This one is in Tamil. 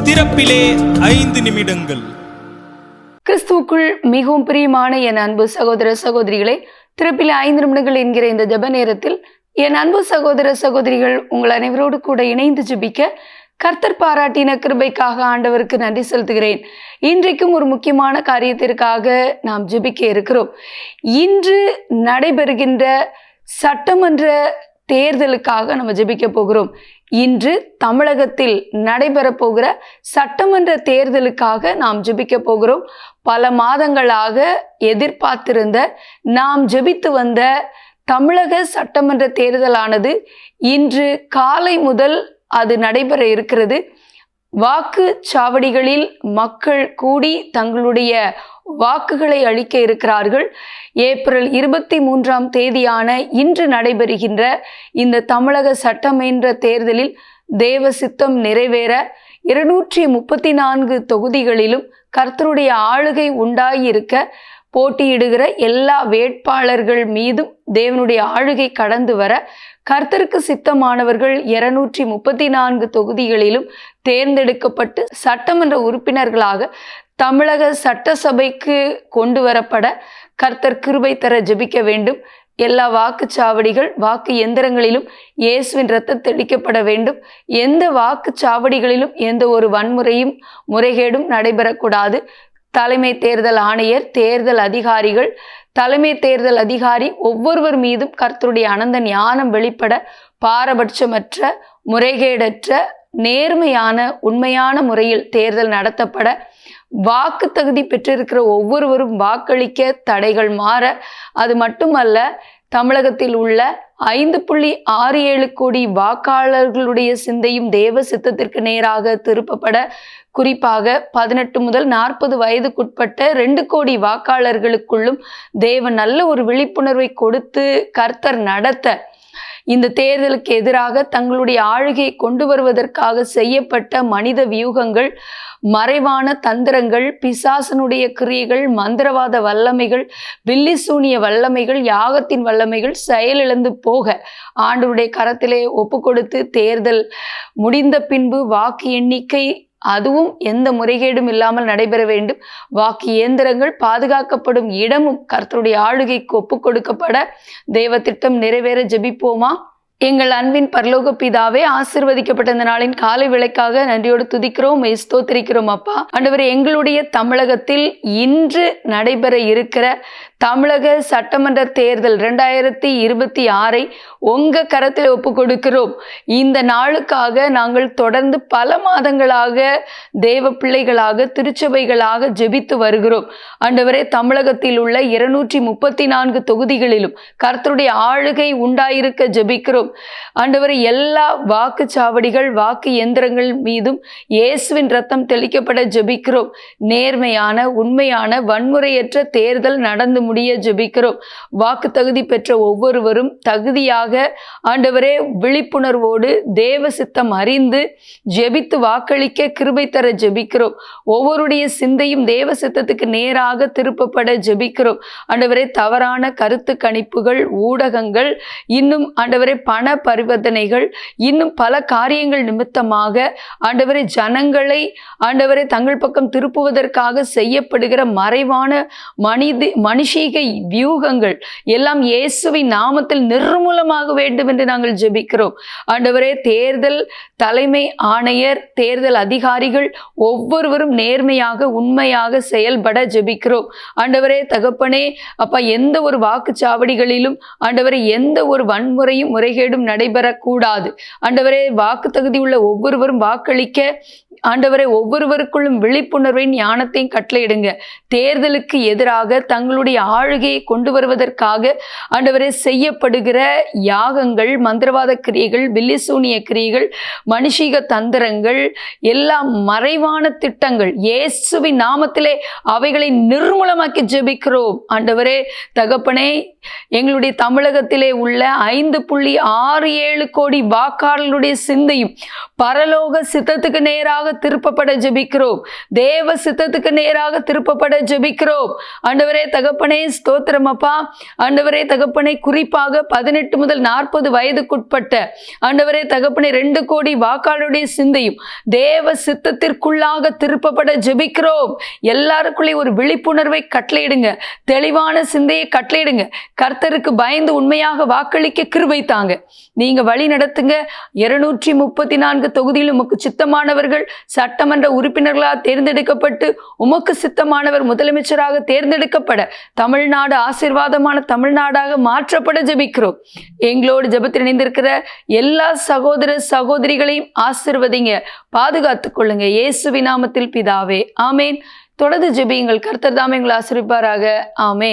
திறப்பிலே 5 நிமிடங்கள். கிறிஸ்துவுக்குள் மிகவும் பிரியமான என் அன்பு சகோதர சகோதரிகளை, திறப்பிலே 5 நிமிடங்கள் என்கிற இந்த ஜெப நேரத்தில் என் அன்பு சகோதர சகோதரிகள் உங்கள் அனைவரோடு கூட இணைந்து ஜெபிக்க கர்த்தர் பாராட்டின கிருபைக்காக ஆண்டவருக்கு நன்றி செலுத்துகிறேன். இன்றைக்கும் ஒரு முக்கியமான காரியத்திற்காக நாம் ஜெபிக்க இருக்கிறோம். இன்று நடைபெறுகின்ற சட்டமன்ற தேர்தலுக்காக நம்ம ஜெபிக்க போகிறோம். இன்று தமிழகத்தில் நடைபெற போகிற சட்டமன்ற தேர்தலுக்காக நாம் ஜெபிக்க போகிறோம். பல மாதங்களாக எதிர்பார்த்திருந்த, நாம் ஜெபித்து வந்த தமிழக சட்டமன்ற தேர்தலானது இன்று காலை முதல் அது நடைபெற இருக்கிறது. வாக்குச்சாவடிகளில் மக்கள் கூடி தங்களுடைய வாக்குகளை அளிக்க இருக்கிறார்கள். ஏப்ரல் 23ஆம் தேதியான இன்று நடைபெறுகின்ற இந்த தமிழக சட்டமன்ற தேர்தலில் தேவ சித்தம் நிறைவேற 234 தொகுதிகளிலும் கர்த்தருடைய ஆளுகை உண்டாயிருக்க போட்டியிடுகிற எல்லா வேட்பாளர்கள் மீதும் தேவனுடைய ஆளுகை கடந்து வர கர்த்தருக்கு சித்தமானவர்கள் 234 தொகுதிகளிலும் தேர்ந்தெடுக்கப்பட்டு சட்டமன்ற உறுப்பினர்களாக தமிழக சட்டசபைக்கு கொண்டு வரப்பட கர்த்தர் கிருபை தர ஜெபிக்க வேண்டும். எல்லா வாக்குச்சாவடிகள், வாக்கு எந்திரங்களிலும் இயேசுவின் இரத்தம் தெளிக்கப்பட வேண்டும். எந்த வாக்குச்சாவடிகளிலும் எந்த ஒரு வன்முறையும் முறைகேடும் நடைபெறக்கூடாது. தலைமை தேர்தல் ஆணையர், தேர்தல் அதிகாரிகள், தலைமை தேர்தல் அதிகாரி ஒவ்வொருவர் மீதும் கர்த்தருடைய அனந்த ஞானம் வெளிப்பட, பாரபட்சமற்ற, முறைகேடற்ற, நேர்மையான, உண்மையான முறையில் தேர்தல் நடத்தப்பட, வாக்கு தகுதி பெற்றிருக்கிற ஒவ்வொருவரும் வாக்களிக்க தடைகள் மாற, அது மட்டுமல்ல, தமிழகத்தில் உள்ள 5.67 கோடி வாக்காளர்களுடைய சிந்தையும் தேவ சித்தத்திற்கு நேராக திருப்பப்பட, குறிப்பாக 18 முதல் 40 வயதுக்குட்பட்ட 2 கோடி வாக்காளர்களுக்குள்ளும் தேவன் நல்ல ஒரு விழிப்புணர்வை கொடுத்து கர்த்தர் நடத்த, இந்த தேர்தலுக்கு எதிராக தங்களுடைய ஆளுகையை கொண்டு வருவதற்காக செய்யப்பட்ட மனித வியூகங்கள், மறைவான தந்திரங்கள், பிசாசனுடைய கிரியைகள், மந்திரவாத வல்லமைகள், பில்லிசூனிய வல்லமைகள், யாகத்தின் வல்லமைகள் செயலிழந்து போக ஆண்டவருடைய கரத்திலே ஒப்பு கொடுத்து, தேர்தல் முடிந்த பின்பு வாக்கு எண்ணிக்கை அதுவும் எந்த முறைகேடும் இல்லாமல் நடைபெற வேண்டும். வாக்கு இயந்திரங்கள் பாதுகாக்கப்படும் இடமும் கர்த்தருடைய ஆளுகைக்கு ஒப்பு கொடுக்கப்பட தேவ திட்டம் நிறைவேற ஜெபிப்போமா? எங்கள் அன்பின் பரலோக பிதாவே, ஆசீர்வதிக்கப்பட்ட இந்த நாளின் காலை வேளைக்காக நன்றியோடு துதிக்கிறோம், ஸ்தோத்திரிக்கிறோம் அப்பா. ஆண்டவரே, எங்களுடைய தமிழகத்தில் இன்று நடைபெற இருக்கிற தமிழக சட்டமன்ற தேர்தல் 2026 உங்க கரத்தில் ஒப்பு கொடுக்கிறோம். இந்த நாளுக்காக நாங்கள் தொடர்ந்து பல மாதங்களாக தேவ பிள்ளைகளாக, திருச்சபைகளாக ஜெபித்து வருகிறோம். ஆண்டவரே, தமிழகத்தில் உள்ள 234 தொகுதிகளிலும் கர்த்தருடைய ஆளுகை உண்டாயிருக்க ஜெபிக்கிறோம். ஆண்டவரே, எல்லா வாக்குச்சாவடிகள், வாக்கு எந்திரங்கள் மீதும் இயேசுவின் இரத்தம் தெளிக்கப்பட ஜெபிக்கிறோம். நேர்மையான, உண்மையான, வன்முறையற்ற தேர்தல் நடந்து முடிய ஜெபிக்கிறோம். வாக்கு தகுதி பெற்ற ஒவ்வொருவரும் தகுதியாக, ஆண்டவரே, விழிப்புணர்வோடு தேவ சித்தம் அறிந்து ஜெபித்து வாக்களிக்க கிருபை தர ஜெபிக்கிறோம். ஒவ்வொருடைய சிந்தையும் தேவ சித்தத்துக்கு நேராக திருப்பப்பட ஜெபிக்கிறோம். ஆண்டவரே, தவறான கருத்து கணிப்புகள், ஊடகங்கள், இன்னும் ஆண்டவரே பண பரிவர்த்தனைகள், இன்னும் பல காரியங்கள் நிமித்தமாக ஆண்டவரே ஜனங்களை ஆண்டவரே தங்கள் பக்கம் திருப்புவதற்காக செய்யப்படுகிற மறைவான மனுஷீக வியூகங்கள் எல்லாம் இயேசுவின் நாமத்தில் நிர்மூலமாக வேண்டும் என்று நாங்கள் ஜெபிக்கிறோம். ஆண்டவரே, தேர்தல் தலைமை ஆணையர், தேர்தல் அதிகாரிகள் ஒவ்வொருவரும் நேர்மையாக, உண்மையாக செயல்பட ஜெபிக்கிறோம். ஆண்டவரே தகப்பனே அப்பா, எந்த ஒரு வாக்குச்சாவடிகளிலும் ஆண்டவரே எந்த ஒரு வன்முறையும் முறைகேடும் நடைபெறக்கூடாது. ஆண்டவரே, வாக்கு தகுதி உள்ள ஒவ்வொருவரும் வாக்களிக்க ஆண்டவரை ஒவ்வொருவருக்குள்ளும் விழிப்புணர்வையும் ஞானத்தையும் கட்டளையிடுங்க. தேர்தலுக்கு எதிராக தங்களுடைய ஆளுகையை கொண்டு வருவதற்காக ஆண்டவரே செய்யப்படுகிற யாகங்கள், மந்திரவாத கிரியைகள், பில்லிசூனிய கிரியைகள், மனுஷீக தந்திரங்கள், எல்லா மறைவான திட்டங்கள் இயேசுவின் நாமத்திலே அவைகளை நிர்மூலமாக்கி ஜெபிக்கிறோம். ஆண்டவரே தகப்பனே, எங்களுடைய தமிழகத்திலே உள்ள 5.67 கோடி வாக்காளர்களுடைய சிந்தையும் பரலோக சித்தத்துக்கு நேராக திருப்பப்பட ஜெபிக்கிறோம். தேவ சித்தத்துக்கு நேராக திருப்பப்பட ஜெபிக்கிறோம். ஆண்டவரே தகப்பனே, தகப்பனே ஸ்தோத்திரம் அப்பா. ஆண்டவரே தகப்பனே, குறிப்பாக 18 முதல் 40 வயதுக்குட்பட்ட ஆண்டவரே தகப்பனே 2 கோடி வாக்காளருடைய சிந்தையும் தேவ சித்தத்திற்குள்ளாக திருப்பப்பட ஜெபிக்கிறோம். எல்லாருக்குள்ளே ஒரு விழிப்புணர்வை கட்டளையிடுங்க, தெளிவான சிந்தையை கட்டளையிடுங்க. கர்த்தருக்கு பயந்து உண்மையாக வாக்களிக்க கிருபை தாங்க. நீங்க வழி நடத்துங்க. 234 தொகுதியில் உமக்கு சித்தமானவர்கள் சட்டமன்ற உறுப்பினர்களாக தேர்ந்தெடுக்கப்பட்டு உமக்கு சித்தமானவர் முதலமைச்சராக தேர்ந்தெடுக்கப்பட தமிழ்நாடு ஆசீர்வாதமான தமிழ்நாடாக மாற்றப்பட ஜெபிக்கிறோம். எங்களோடு ஜெபத்தில் இணைந்திருக்கிற எல்லா சகோதர சகோதரிகளையும் ஆசீர்வதிங்க, பாதுகாத்துக் கொள்ளுங்க. இயேசுவின் நாமத்தில் பிதாவே, ஆமேன். தொடர்ந்து ஜெபியுங்கள். கர்த்தர் தாமே உங்களை ஆசீர்வதிப்பாராக. ஆமேன்.